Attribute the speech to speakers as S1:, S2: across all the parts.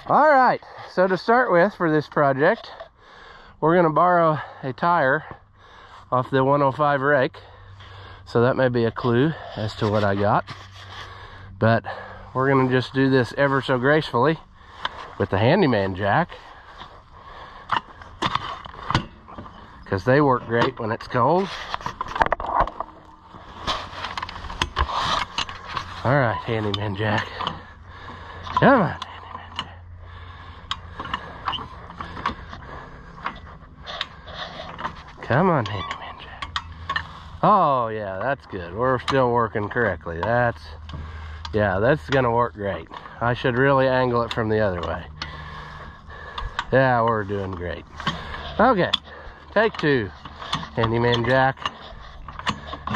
S1: All right, so to start with for this project, we're gonna borrow a tire off the 105 Rake. So that may be a clue as to what I got. But we're gonna just do this ever so gracefully with the handyman jack, because they work great when it's cold. All right, handyman jack. Come on, handyman jack. Come on, handyman jack. Oh yeah, that's good. We're still working correctly. Yeah, that's gonna work great. I should really angle it from the other way. Yeah, we're doing great. Okay, take two, handyman jack.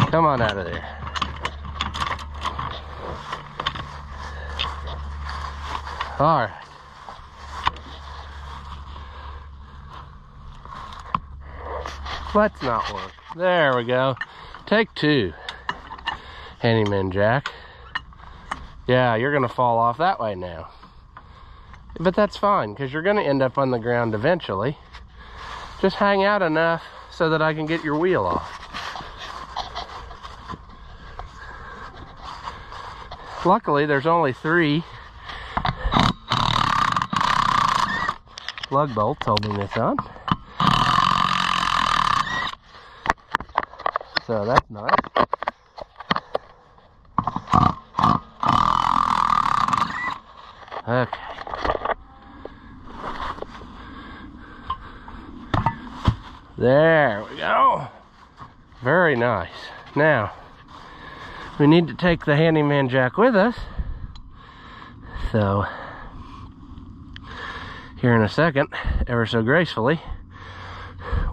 S1: Come on out of there. All right. Let's not work. There we go. Take two, handyman jack. Yeah, you're gonna fall off that way now. But that's fine, because you're gonna end up on the ground eventually. Just hang out enough so that I can get your wheel off. Luckily, there's only 3 lug bolts holding this on. So that's nice. Okay. There we go. Very nice. Now, we need to take the handyman jack with us. So, here in a second, ever so gracefully,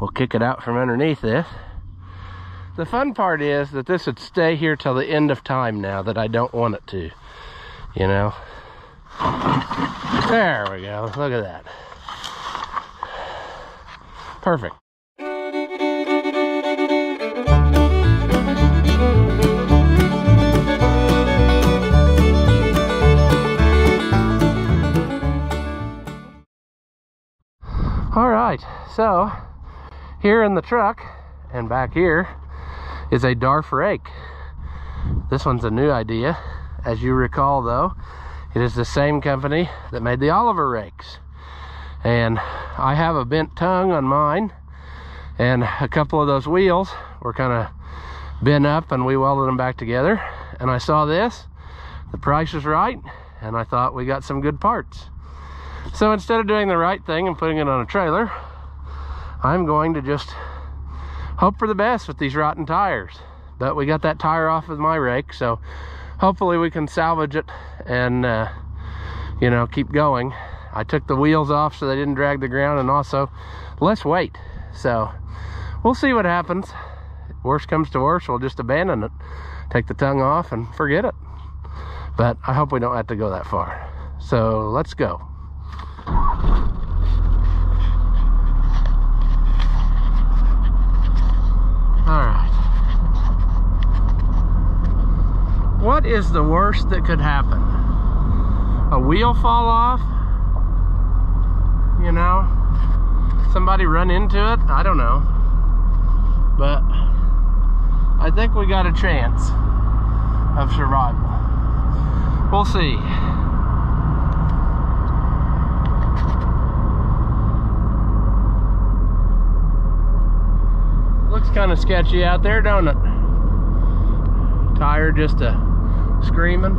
S1: we'll kick it out from underneath this. The fun part is that this would stay here till the end of time now that I don't want it to, you know. There we go, look at that. Perfect. All right, so here in the truck and back here is a Darf rake. This one's a new idea. As you recall though, it is the same company that made the Oliver rakes. And I have a bent tongue on mine, and a couple of those wheels were kind of bent up and we welded them back together. And I saw this, the price was right, and I thought we got some good parts. So instead of doing the right thing and putting it on a trailer, I'm going to just hope for the best with these rotten tires. But we got that tire off with my rake, so hopefully we can salvage it and you know, keep going. I took the wheels off so they didn't drag the ground, and also less weight. So we'll see what happens. Worst comes to worst, we'll just abandon it, take the tongue off and forget it. But I hope we don't have to go that far. So let's go. Alright. What is the worst that could happen? A wheel fall off? You know? Somebody run into it? I don't know. But I think we got a chance of survival. We'll see. Looks kind of sketchy out there, don't it? Tire just screaming.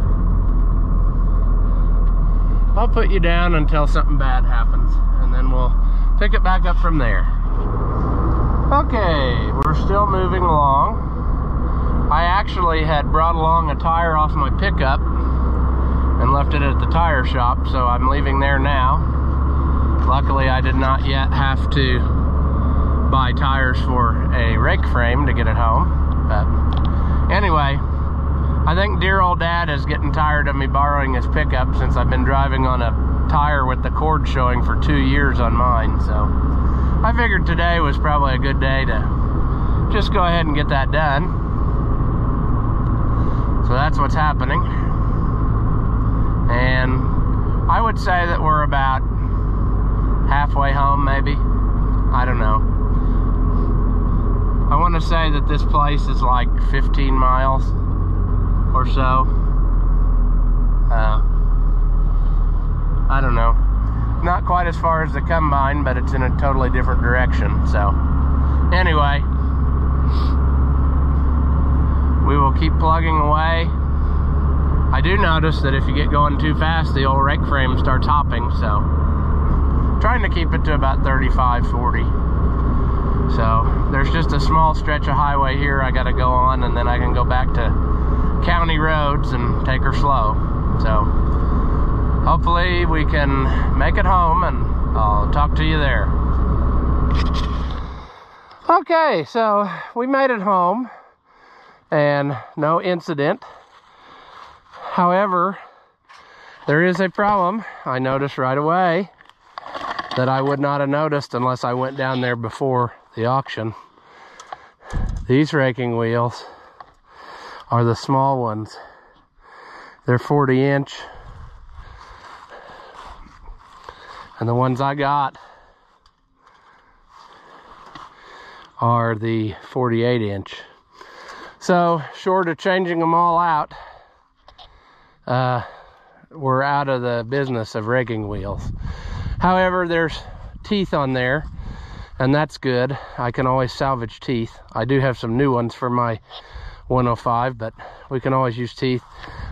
S1: I'll put you down until something bad happens, and then we'll pick it back up from there. Okay, we're still moving along. I actually had brought along a tire off my pickup and left it at the tire shop, so I'm leaving there now. Luckily, I did not yet have to buy tires for a rake frame to get it home. But anyway, I think dear old dad is getting tired of me borrowing his pickup, since I've been driving on a tire with the cord showing for 2 years on mine. So I figured today was probably a good day to just go ahead and get that done. So that's what's happening. And I would say that we're about halfway home, maybe. I don't know. I want to say that this place is like 15 miles or so. I don't know. Not quite as far as the combine, but it's in a totally different direction. So, anyway, we will keep plugging away. I do notice that if you get going too fast, the old rake frame starts hopping, so trying to keep it to about 35, 40. So there's just a small stretch of highway here I gotta go on, and then I can go back to county roads and take her slow. So hopefully we can make it home, and I'll talk to you there. Okay, so we made it home and no incident. However, there is a problem I noticed right away that I would not have noticed unless I went down there before the auction. These raking wheels are the small ones. They're 40-inch. And the ones I got are the 48-inch. So, short of changing them all out, we're out of the business of raking wheels. However, there's teeth on there, and that's good. I can always salvage teeth. I do have some new ones for my 105, but we can always use teeth.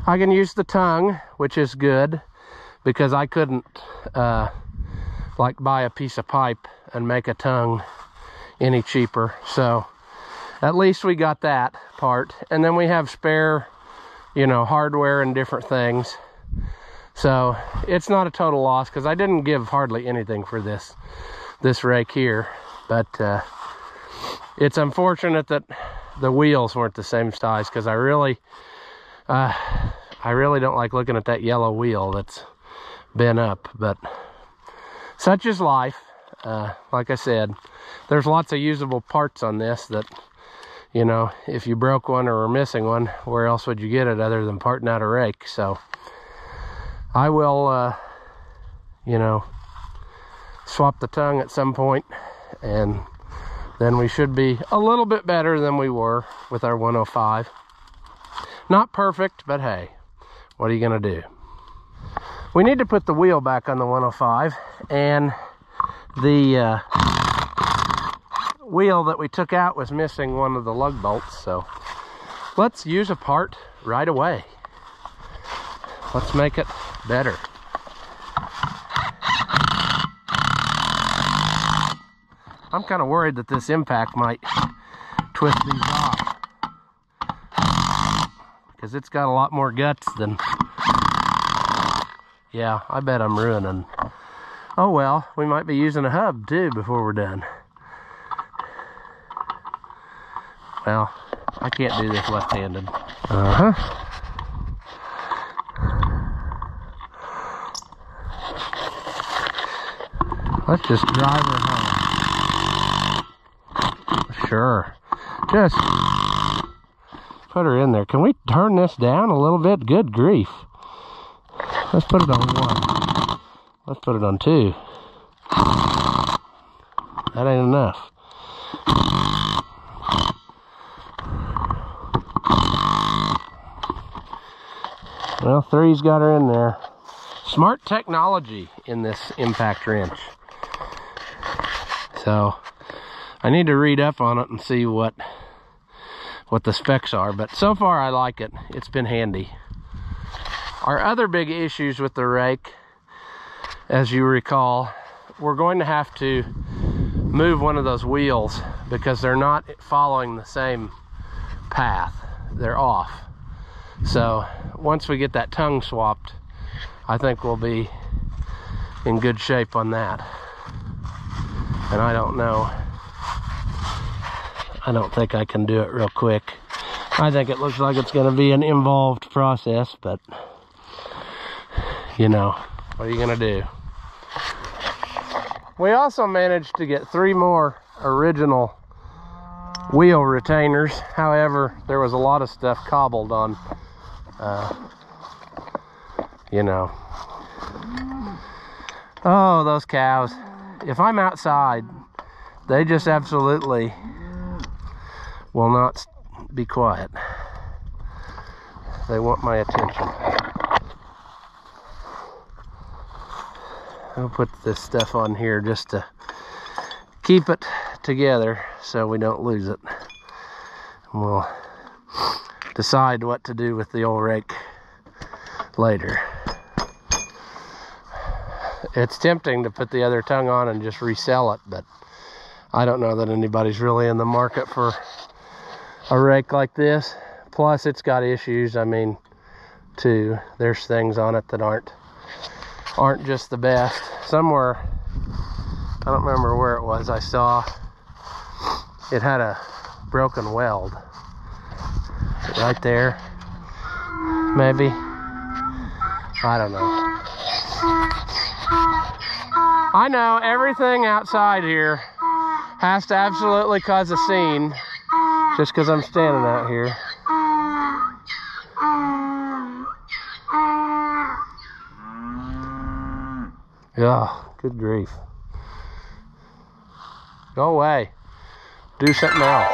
S1: I can use the tongue, which is good, because I couldn't like buy a piece of pipe and make a tongue any cheaper. So at least we got that part. And then we have spare, you know, hardware and different things. So it's not a total loss, because I didn't give hardly anything for this rake here. But it's unfortunate that the wheels weren't the same size, because I really don't like looking at that yellow wheel that's bent up. But such is life. Like I said, there's lots of usable parts on this that, you know, if you broke one or were missing one, where else would you get it other than parting out a rake? So I will, you know, swap the tongue at some point, and then we should be a little bit better than we were with our 105. Not perfect, but hey, what are you gonna do? We need to put the wheel back on the 105, and the wheel that we took out was missing one of the lug bolts, so let's use a part right away. Let's make it better. I'm kind of worried that this impact might twist these off, because it's got a lot more guts than... Yeah, I bet I'm ruining. Oh well, we might be using a hub too before we're done. Well, I can't do this left-handed. Let's just drive her home. Sure. Just put her in there. Can we turn this down a little bit? Good grief. Let's put it on 1. Let's put it on 2. That ain't enough. Well, 3's got her in there. Smart technology in this impact wrench. So I need to read up on it and see what the specs are, but so far I like it. It's been handy. Our other big issues with the rake, as you recall, we're going to have to move one of those wheels because they're not following the same path. They're off. So once we get that tongue swapped, I think we'll be in good shape on that. And I don't know. I don't think I can do it real quick. I think it looks like it's going to be an involved process, but you know, what are you going to do? We also managed to get 3 more original wheel retainers. However, there was a lot of stuff cobbled on, you know, Oh, those cows. If I'm outside, they just absolutely will not be quiet. They want my attention. I'll put this stuff on here just to keep it together so we don't lose it. And we'll decide what to do with the old rake later. It's tempting to put the other tongue on and just resell it, but I don't know that anybody's really in the market for a rake like this. Plus, it's got issues. I mean, too, there's things on it that aren't just the best. Somewhere, I don't remember where it was, I saw it had a broken weld right there. Maybe, I don't know. I know everything outside here has to absolutely cause a scene just because I'm standing out here. Yeah, good grief. Go away. Do something else.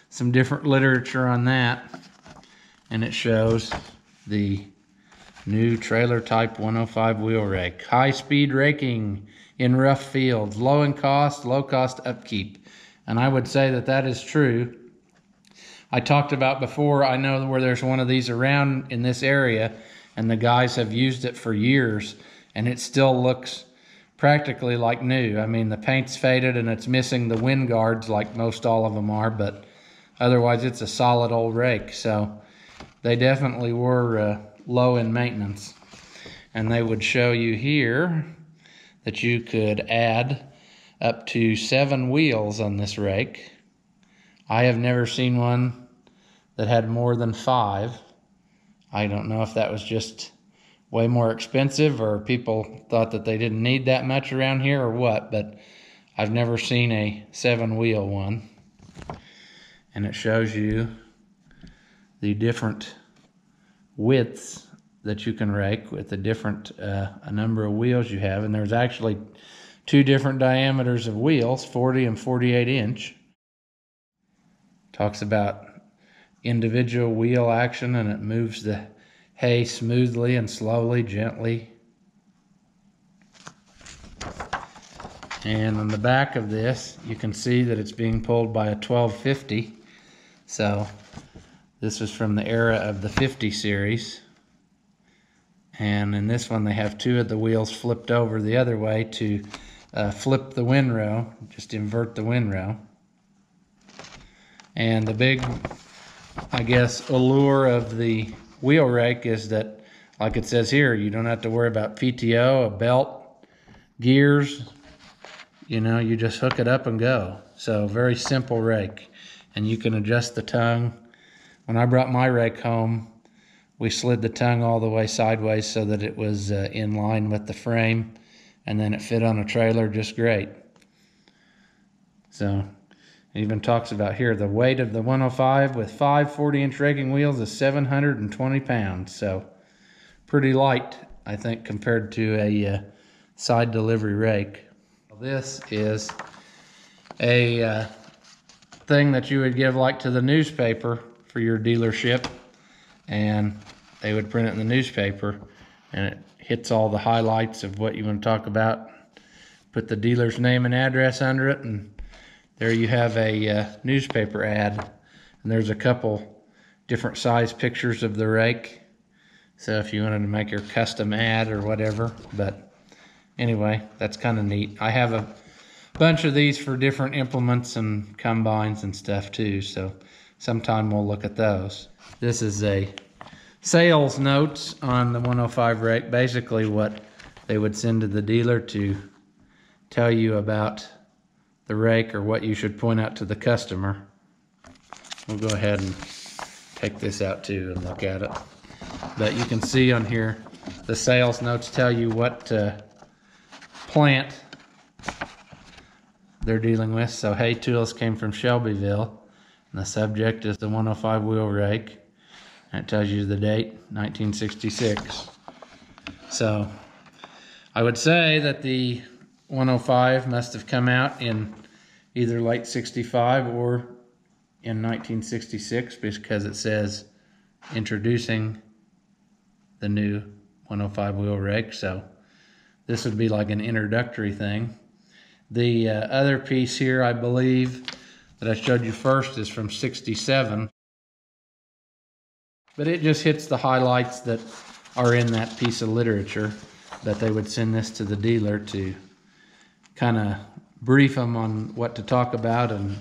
S1: Some different literature on that, and it shows the new trailer type 105 wheel rake. High speed raking in rough fields, low in cost, low cost upkeep. And I would say that that is true. I talked about before, I know where there's one of these around in this area, and the guys have used it for years, and it still looks practically like new. I mean, the paint's faded and it's missing the wind guards like most all of them are, but otherwise it's a solid old rake. So they definitely were low in maintenance. And they would show you here that you could add up to 7 wheels on this rake. I have never seen one that had more than 5. I don't know if that was just way more expensive or people thought that they didn't need that much around here or what, but I've never seen a 7-wheel one. And it shows you the different widths that you can rake with the different a number of wheels you have. And there's actually 2 different diameters of wheels, 40 and 48 inch. Talks about individual wheel action, and it moves the hay smoothly and slowly, gently. And on the back of this, you can see that it's being pulled by a 1250. So this was from the era of the 50 series. And in this one, they have 2 of the wheels flipped over the other way to flip the windrow, just invert the windrow. And the big, I guess, allure of the wheel rake is that, like it says here, you don't have to worry about PTO, a belt, gears. you know, you just hook it up and go. So very simple rake. And you can adjust the tongue. When I brought my rake home, we slid the tongue all the way sideways so that it was in line with the frame, and then it fit on a trailer just great. So it even talks about here, the weight of the 105 with 5 40-inch raking wheels is 720 pounds. So pretty light, I think, compared to a side delivery rake. This is a thing that you would give like to the newspaper for your dealership, and they would print it in the newspaper, and it hits all the highlights of what you want to talk about. Put the dealer's name and address under it, and there you have a newspaper ad. And there's a couple different size pictures of the rake, so if you wanted to make your custom ad or whatever. But anyway, that's kind of neat. I have a bunch of these for different implements and combines and stuff too, so sometime we'll look at those. This is a sales notes on the 105 rake, basically what they would send to the dealer to tell you about the rake or what you should point out to the customer. We'll go ahead and take this out too and look at it. But you can see on here, the sales notes tell you what plant they're dealing with. So Hay Tools came from Shelbyville, and the subject is the 105 wheel rake, and it tells you the date, 1966. So I would say that the 105 must have come out in either late 65 or in 1966, because it says introducing the new 105 wheel rake. So this would be like an introductory thing. The other piece here, I believe, that I showed you first is from 67. But it just hits the highlights that are in that piece of literature, that they would send this to the dealer to kind of brief them on what to talk about and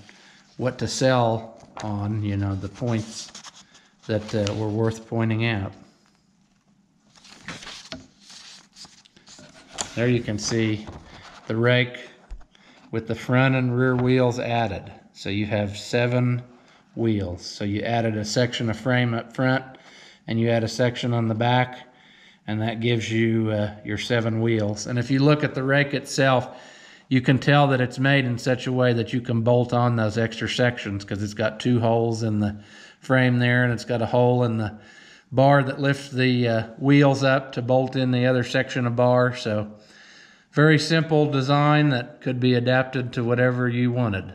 S1: what to sell on, you know, the points that were worth pointing out. There you can see the rake with the front and rear wheels added. So you have 7 wheels. So you added a section of frame up front, and you add a section on the back, and that gives you your 7 wheels. And if you look at the rake itself, you can tell that it's made in such a way that you can bolt on those extra sections, because it's got 2 holes in the frame there, and it's got a hole in the bar that lifts the wheels up to bolt in the other section of bar. So very simple design that could be adapted to whatever you wanted.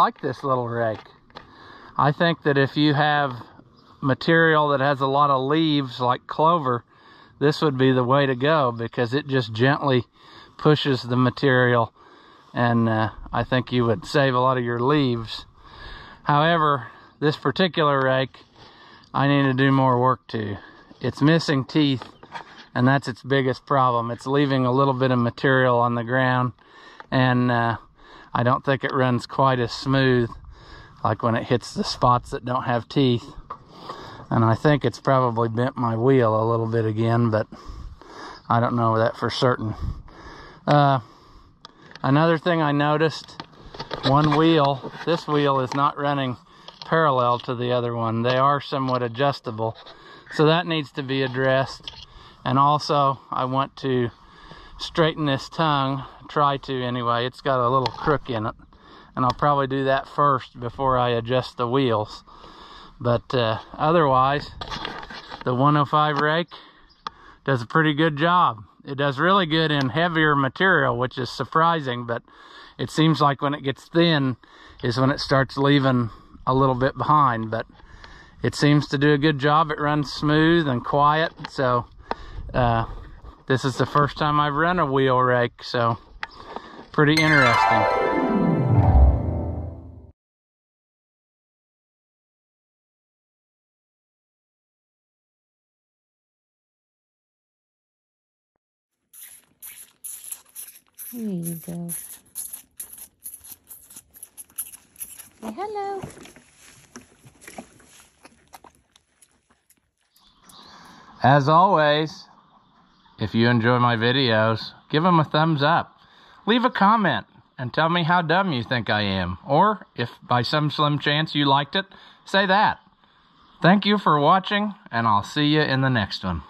S1: like this little rake. I think that if you have material that has a lot of leaves like clover, this would be the way to go, because it just gently pushes the material, and I think you would save a lot of your leaves. However, this particular rake, I need to do more work to. It's missing teeth, and that's its biggest problem. It's leaving a little bit of material on the ground, and I don't think it runs quite as smooth like when it hits the spots that don't have teeth. And I think it's probably bent my wheel a little bit again, but I don't know that for certain. Another thing I noticed, one wheel, this wheel is not running parallel to the other one. They are somewhat adjustable, so that needs to be addressed. And also I want to straighten this tongue, try to anyway. It's got a little crook in it, and I'll probably do that first before I adjust the wheels. But otherwise, the 105 rake does a pretty good job. It does really good in heavier material, which is surprising, but it seems like when it gets thin is when it starts leaving a little bit behind. But it seems to do a good job. It runs smooth and quiet. So this is the first time I've run a wheel rake, so pretty interesting.
S2: There you go. Say hello.
S1: As always, if you enjoy my videos, give them a thumbs up. Leave a comment and tell me how dumb you think I am. Or if by some slim chance you liked it, say that. Thank you for watching, and I'll see you in the next one.